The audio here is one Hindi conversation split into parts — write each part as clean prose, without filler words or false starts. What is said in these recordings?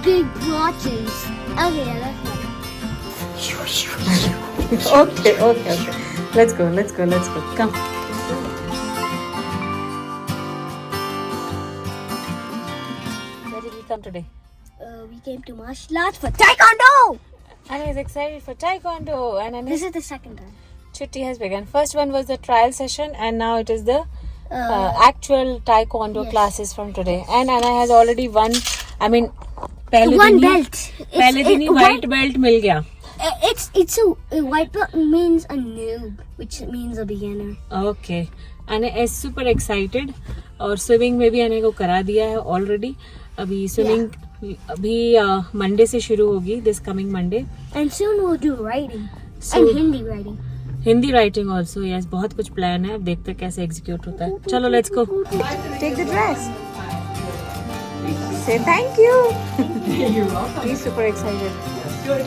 big watches. Okay, yeah, that's fine. Okay. Let's go. Come. Where did we come today? We came to martial arts for taekwondo. Anna is excited for taekwondo, and Anna, This is the second time. Chutti has begun. First one was the trial session, and now it is the actual taekwondo yes. classes from today. And Anna has already won. I mean, पहले One दिन ही- belt. पहले दिन ही white belt मिल गया. It's a white belt means a noob, which means a beginner. Okay. Anna is super excited. और स्विमिंग में भी अने को करा दिया है ऑलरेडी. अभी स्विमिंग अभी मंडे से शुरू होगी, this coming Monday. And soon we'll do writing So- and Hindi writing. Hindi writing also. Yes, बहुत कुछ प्लान है. अब देखते हैं कैसे एग्जीक्यूट होता है. चलो let's go. Take the dress. Say thank you. You're welcome. He's super excited. Good.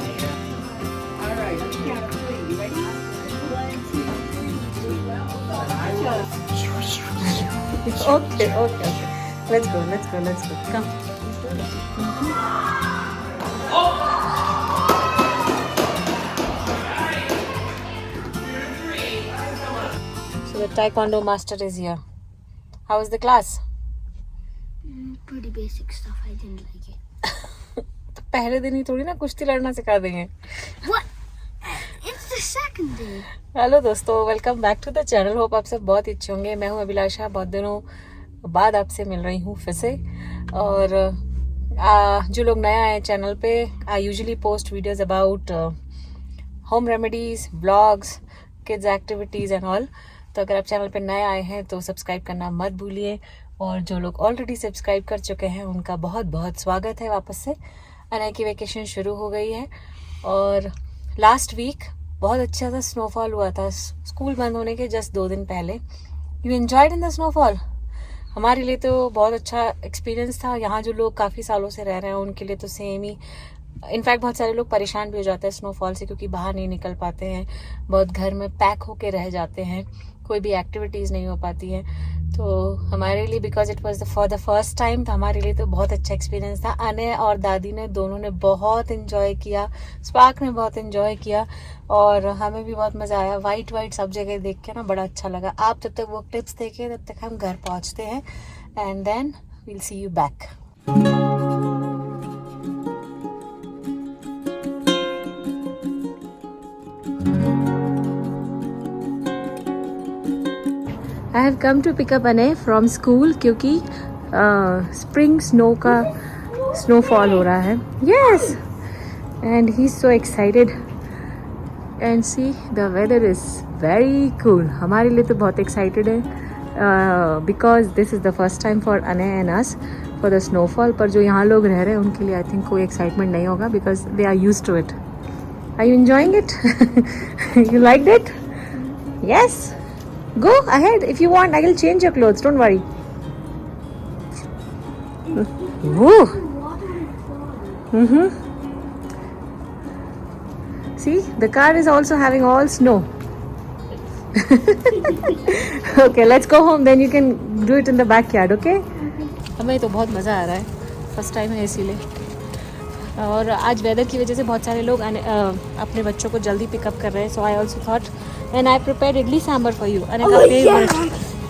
All right. Count of 3. You ready? 1, 2, 3. Okay. Let's go. Come. So the taekwondo master is here. How was the class? Pretty basic stuff. I didn't like it. तो पहले दिन ही थोड़ी ना कुश्ती लड़ना सिखा देंगे. What? It's the second day. Hello दोस्तों, welcome back to the channel. Hope आप सब बहुत अच्छे होंगे. मैं हूँ अभिलाषा. बहुत दिनों बाद आपसे मिल रही हूँ फिर से. और जो लोग नया आए चैनल पे, I usually post videos about home remedies, blogs, kids activities and all. तो अगर आप चैनल पे नए आए हैं तो सब्सक्राइब करना मत भूलिए. और जो लोग ऑलरेडी सब्सक्राइब कर चुके हैं उनका बहुत बहुत स्वागत है वापस से. अना की वेकेशन शुरू हो गई है और लास्ट वीक बहुत अच्छा सा स्नोफॉल हुआ था स्कूल बंद होने के जस्ट 2 दिन पहले. You enjoyed in the snowfall? हमारे लिए तो बहुत अच्छा एक्सपीरियंस था. यहाँ जो लोग काफ़ी सालों से रह रहे हैं उनके लिए तो सेम ही. इनफैक्ट बहुत सारे लोग परेशान भी हो जाते हैं स्नोफॉल से, क्योंकि बाहर नहीं निकल पाते हैं, बहुत घर में पैक होके रह जाते हैं, कोई भी एक्टिविटीज़ नहीं हो पाती हैं. तो हमारे लिए because it was for the first time, तो हमारे लिए तो बहुत अच्छा एक्सपीरियंस था. अने और दादी ने दोनों ने बहुत इन्जॉय किया, स्पार्क ने बहुत इन्जॉय किया और हमें भी बहुत मज़ा आया. वाइट सब जगह देख के ना बड़ा अच्छा लगा. आप जब तक वो क्लिप्स देखें तब तक हम घर पहुँचते हैं and then we'll see you back. I have come to pick up Anay from school क्योंकि spring snow का snowfall हो रहा है. Yes, and he's so excited. And see, the weather is very cool. हमारे लिए तो बहुत excited है because this is the first time for Anay and us for the snowfall. पर जो यहाँ लोग रह रहे हैं उनके लिए I think कोई excitement नहीं होगा because they are used to it. Are you enjoying it? You liked it? Yes. Go ahead if you want. I will change your clothes. Don't worry. Woo. See, the car is also having all snow. Okay, let's go home. Then you can do it in the backyard. Okay? हमें तो बहुत मज़ा आ रहा है. फर्स्ट टाइम है इसीलिए. और आज वेदर की वजह से बहुत सारे लोग अपने बच्चों को जल्दी पिकअप कर रहे हैं. So I also thought and I prepared idli sambar for you.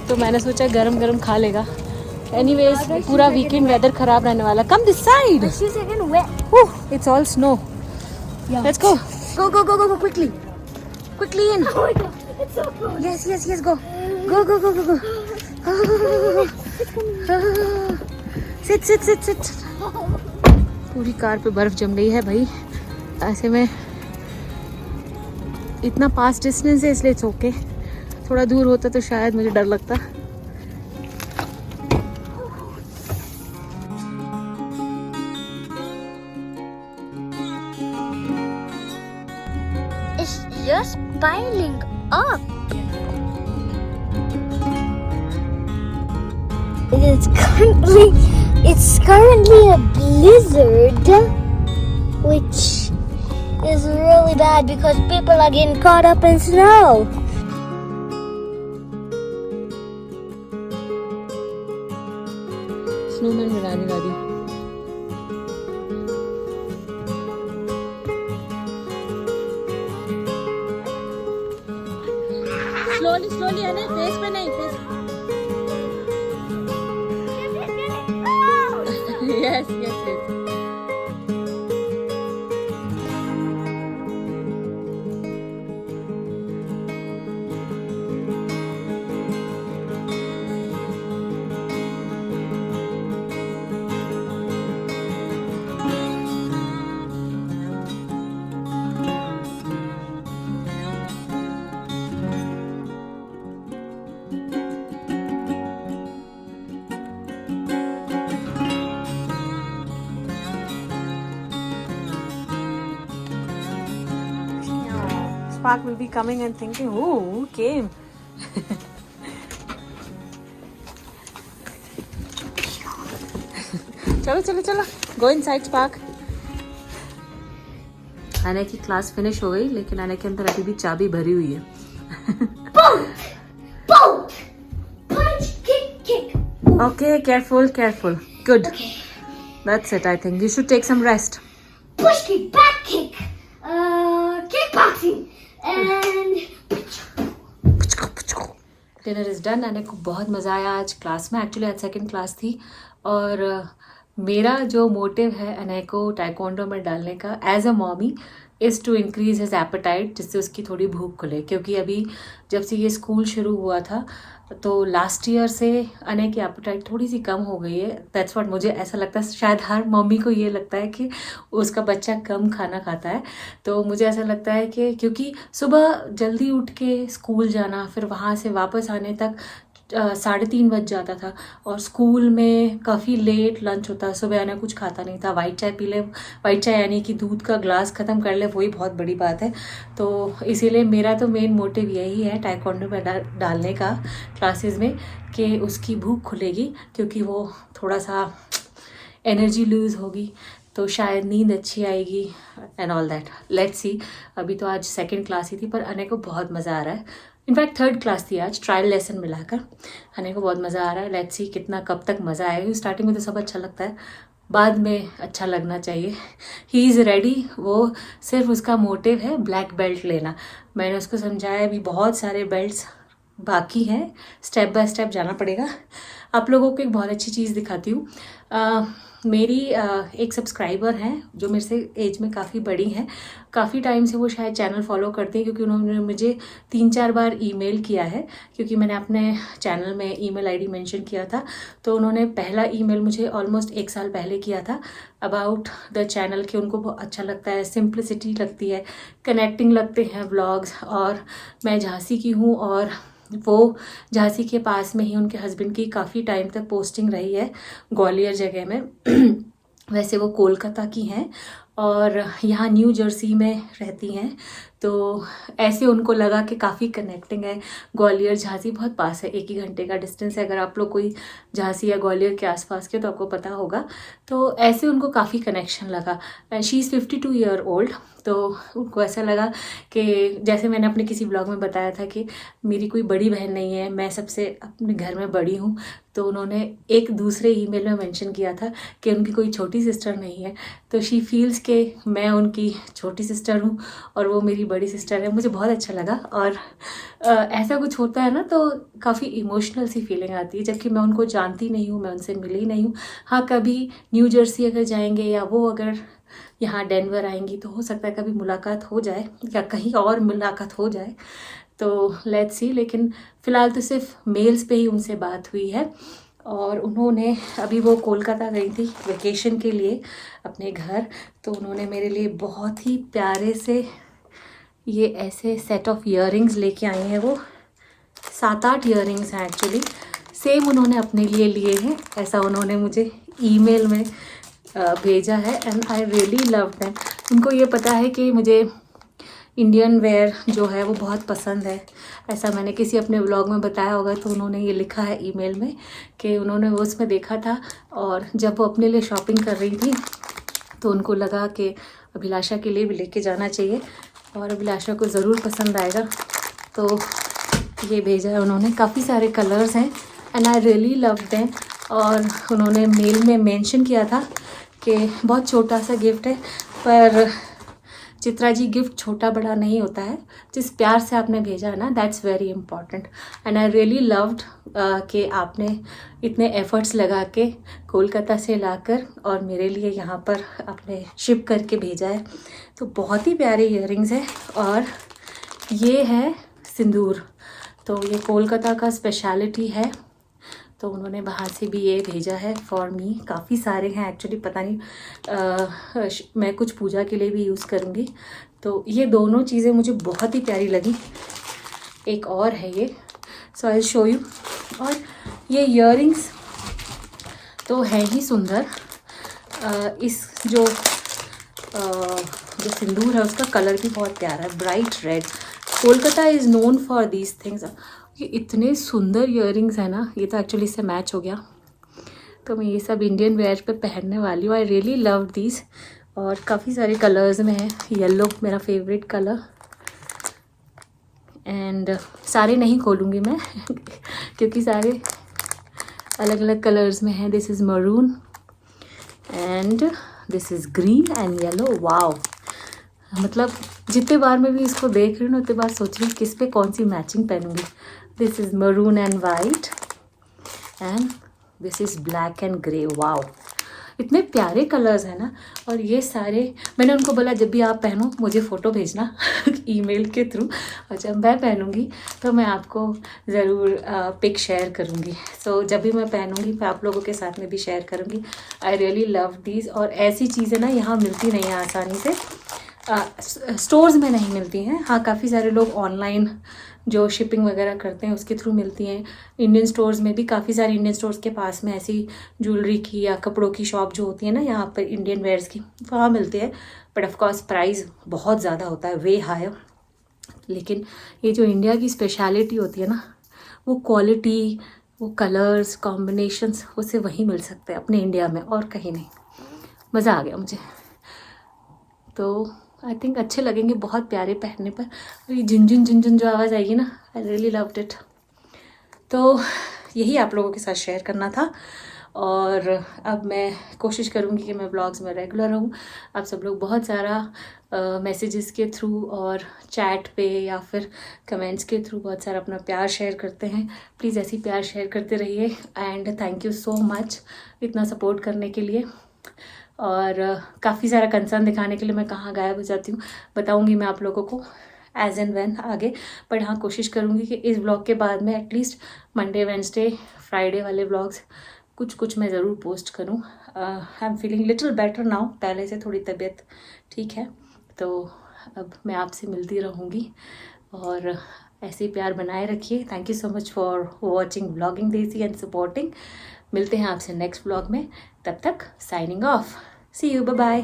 तो मैंने सोचा गरम गरम खा लेगा. एनीवेज पूरा वीकेंड वेदर खराब रहने वाला. Come this side. It's all snow. Let's go quickly in. Oh my god, it's so cold. Yes, go. Sit. पूरी कार पे बर्फ जम गई है भाई. ऐसे में इतना पास डिस्टेंस है इसलिए ओके. थोड़ा दूर होता तो शायद मुझे डर लगता. It's just piling up. It's currently a blizzard, which is really bad because people are getting caught up in snow. Snowman बनाने वाली. स्लोली स्लोली है ना, फेस पे नहीं, face yes yes yes. Spark will be coming and thinking, oh, who came? चलो चलो चलो, go inside Spark. आने की क्लास फिनिश हो गई, लेकिन आने के अंदर अभी भी चाबी भरी हुई है. Bolt! Punch, kick. Okay, careful, careful. Good. Okay. That's it, I think. You should take some rest. Push kick, back kick. Kickboxing. And dinner is done. आने को बहुत मज़ा आया आज क्लास में. एक्चुअली आज सेकंड क्लास थी और मेरा जो मोटिव है अनय को टाइकोंडो में डालने का as a mommy is to increase his appetite, जिससे उसकी थोड़ी भूख खुले. क्योंकि अभी जब से ये स्कूल शुरू हुआ था तो लास्ट ईयर से अनय की एपेटाइट थोड़ी सी कम हो गई है. दैट्स व्हाट मुझे ऐसा लगता है. शायद हर मम्मी को ये लगता है कि उसका बच्चा कम खाना खाता है. तो मुझे ऐसा लगता है कि क्योंकि सुबह जल्दी उठ के स्कूल जाना, फिर वहाँ से वापस आने तक 3:30 बज जाता था और स्कूल में काफ़ी लेट लंच होता. सुबह आना कुछ खाता नहीं था. वाइट चाय पी ले, वाइट चाय यानी कि दूध का ग्लास ख़त्म कर ले, वही बहुत बड़ी बात है. तो इसीलिए मेरा तो मेन मोटिव यही है टाइकोंडो में डालने का क्लासेस में, कि उसकी भूख खुलेगी, क्योंकि वो थोड़ा सा एनर्जी लूज़ होगी तो शायद नींद अच्छी आएगी and all that. Let's see. अभी तो आज सेकंड क्लास ही थी पर अनय को बहुत मज़ा आ रहा है. इनफैक्ट थर्ड क्लास थी आज, ट्रायल लेसन मिलाकर. अनय को बहुत मज़ा आ रहा है. लेट्स सी कितना कब तक मज़ा आएगा. स्टार्टिंग में तो सब अच्छा लगता है, बाद में अच्छा लगना चाहिए. He is ready. वो सिर्फ उसका मोटिव है ब्लैक बेल्ट लेना. मैंने उसको समझाया अभी बहुत सारे बेल्ट्स बाकी हैं, स्टेप बाय स्टेप जाना पड़ेगा. आप लोगों को एक बहुत अच्छी चीज़ दिखाती हूँ. मेरी एक सब्सक्राइबर हैं जो मेरे से एज में काफ़ी बड़ी हैं. काफ़ी टाइम से वो शायद चैनल फॉलो करते हैं, क्योंकि उन्होंने मुझे 3-4 बार ईमेल किया है, क्योंकि मैंने अपने चैनल में ईमेल आईडी मेंशन किया था. तो उन्होंने पहला ईमेल मुझे ऑलमोस्ट 1 साल पहले किया था अबाउट द चैनल, कि उनको बहुत अच्छा लगता है, सिंप्लिसिटी लगती है, कनेक्टिंग लगते हैं व्लॉग्स. और मैं झांसी की हूँ और वो झांसी के पास में ही उनके हस्बैंड की काफ़ी टाइम तक पोस्टिंग रही है ग्वालियर जगह में. वैसे वो कोलकाता की हैं और यहाँ न्यू जर्सी में रहती हैं. तो ऐसे उनको लगा कि काफ़ी कनेक्टिंग है. ग्वालियर झांसी बहुत पास है, 1 ही घंटे का डिस्टेंस है. अगर आप लोग कोई झांसी या ग्वालियर के आसपास के तो आपको पता होगा. तो ऐसे उनको काफ़ी कनेक्शन लगा. She is 52 year old. तो उनको ऐसा लगा कि जैसे मैंने अपने किसी ब्लॉग में बताया था कि मेरी कोई बड़ी बहन नहीं है, मैं सबसे अपने घर में बड़ी हूँ. तो उन्होंने एक दूसरे ईमेल में मेंशन किया था कि उनकी कोई छोटी सिस्टर नहीं है. तो शी फील्स कि मैं उनकी छोटी सिस्टर हूँ और वो मेरी बड़ी सिस्टर है. मुझे बहुत अच्छा लगा. और ऐसा कुछ होता है ना तो काफ़ी इमोशनल सी फीलिंग आती है, जबकि मैं उनको जानती नहीं हूँ, मैं उनसे मिली नहीं हूँ. हाँ, कभी न्यू जर्सी अगर जाएंगे या वो अगर यहाँ डेनवर आएंगी तो हो सकता है कभी मुलाकात हो जाए या कहीं और मुलाकात हो जाए. तो लेट्स सी. लेकिन फ़िलहाल तो सिर्फ मेल्स पे ही उनसे बात हुई है. और उन्होंने अभी वो कोलकाता गई थी वेकेशन के लिए अपने घर. तो उन्होंने मेरे लिए बहुत ही प्यारे से ये ऐसे सेट ऑफ ईयरिंग्स लेके आई हैं. वो 7-8 ईयरिंग्स हैं एक्चुअली. सेम उन्होंने अपने लिए लिए हैं, ऐसा उन्होंने मुझे ईमेल में भेजा है. And I really love them. उनको ये पता है कि मुझे इंडियन वेयर जो है वो बहुत पसंद है. ऐसा मैंने किसी अपने व्लॉग में बताया होगा. तो उन्होंने ये लिखा है ईमेल में कि उन्होंने वो उसमें देखा था और जब वो अपने लिए शॉपिंग कर रही थी तो उनको लगा कि अभिलाषा के लिए भी लेके जाना चाहिए और अभिलाषा को ज़रूर पसंद आएगा. तो ये भेजा है उन्होंने. काफ़ी सारे कलर्स हैं and I really love them. और उन्होंने मेल में मेंशन किया था कि बहुत छोटा सा गिफ्ट है पर चित्रा जी गिफ्ट छोटा बड़ा नहीं होता है, जिस प्यार से आपने भेजा है ना, that's very important. And I really loved कि आपने इतने एफर्ट्स लगा के कोलकाता से लाकर और मेरे लिए यहाँ पर आपने शिप करके भेजा है। तो बहुत ही प्यारे इयररिंग्स है। और ये है सिंदूर, तो ये कोलकाता का स्पेशलिटी है, तो उन्होंने बाहर से भी ये भेजा है फॉर मी। काफ़ी सारे हैं एक्चुअली, पता नहीं मैं कुछ पूजा के लिए भी यूज़ करूँगी। तो ये दोनों चीज़ें मुझे बहुत ही प्यारी लगी। एक और है ये, सो आई शो यू। और ये इयररिंग्स तो है ही सुंदर। इस जो सिंदूर है उसका कलर भी बहुत प्यारा है, bright red. Kolkata is known for these things. ये इतने सुंदर इयररिंग्स है ना, ये तो एक्चुअली इससे मैच हो गया। तो मैं ये सब इंडियन वेयर पे पहनने वाली हूँ। I really love these. और काफ़ी सारे कलर्स में है। येलो मेरा फेवरेट कलर। एंड सारे नहीं खोलूँगी मैं क्योंकि सारे अलग अलग कलर्स में हैं। This is maroon and this is green and yellow. Wow, मतलब जितने बार मैं भी इसको देख रही हूँ ना, उतने बार सोच रही हूँ किस पे कौन सी मैचिंग पहनूंगी। This is maroon and white and this is black and grey. Wow, इतने प्यारे कलर्स हैं ना। और ये सारे मैंने उनको बोला जब भी आप पहनो मुझे फ़ोटो भेजना ईमेल के थ्रू, और जब मैं पहनूंगी तो मैं आपको ज़रूर पिक शेयर करूंगी। सो जब भी मैं पहनूंगी मैं आप लोगों के साथ में भी शेयर करूंगी। I really love these. और ऐसी चीज़ें ना यहाँ मिलती नहीं है आसानी से, स्टोर्स में नहीं मिलती हैं। हाँ, काफ़ी सारे लोग ऑनलाइन जो शिपिंग वगैरह करते हैं उसके थ्रू मिलती हैं। इंडियन स्टोर्स में भी काफ़ी सारे इंडियन स्टोर्स के पास में ऐसी ज्वेलरी की या कपड़ों की शॉप जो होती है ना यहाँ पर इंडियन वेयर्स की, वहाँ मिलती है। बट ऑफ कोर्स प्राइस बहुत ज़्यादा होता है, वे हाई। लेकिन ये जो इंडिया की स्पेशलिटी होती है ना, वो क्वालिटी, वो कलर्स कॉम्बिनेशंस, उससे वहीं मिल सकते हैं अपने इंडिया में, और कहीं नहीं। मज़ा आ गया मुझे। तो आई थिंक अच्छे लगेंगे बहुत प्यारे पहनने पर। और ये झुनझुन झुनझुन जो आवाज़ आएगी ना, आई रियली लव्ड इट। तो यही आप लोगों के साथ शेयर करना था। और अब मैं कोशिश करूँगी कि मैं ब्लॉग्स में रेगुलर रहूँ। आप सब लोग बहुत सारा मैसेजेस के थ्रू और चैट पे या फिर कमेंट्स के थ्रू बहुत सारा अपना प्यार शेयर करते हैं। प्लीज़ ऐसी प्यार शेयर करते रहिए। And thank you so much इतना सपोर्ट करने के लिए। और काफ़ी सारा कंसर्न दिखाने के लिए मैं कहाँ गायब हो जाती हूँ बताऊँगी मैं आप लोगों को एज एंड व्हेन आगे। बट हाँ, कोशिश करूँगी कि इस ब्लॉग के बाद में एटलीस्ट मंडे वेडनेसडे फ्राइडे वाले ब्लॉग्स कुछ मैं ज़रूर पोस्ट करूँ। I am feeling little better now, पहले से थोड़ी तबीयत ठीक है। तो अब मैं आपसे मिलती रहूँगी और ऐसे ही प्यार बनाए रखिए। Thank you so much for watching vlogging देसी एंड सपोर्टिंग। मिलते हैं आपसे नेक्स्ट व्लॉग में, तब तक signing off. See you, bye bye.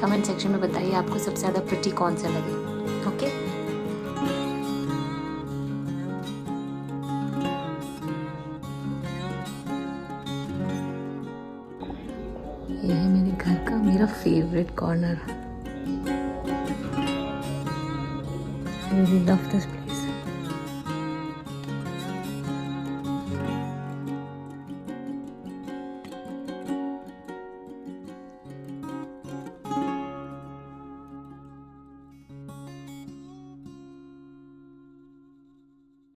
Comment section में बताइए आपको सबसे ज़्यादा प्रिटी कौन सा लगे। ओके, ये है मेरे घर का मेरा favourite corner. I really love this place.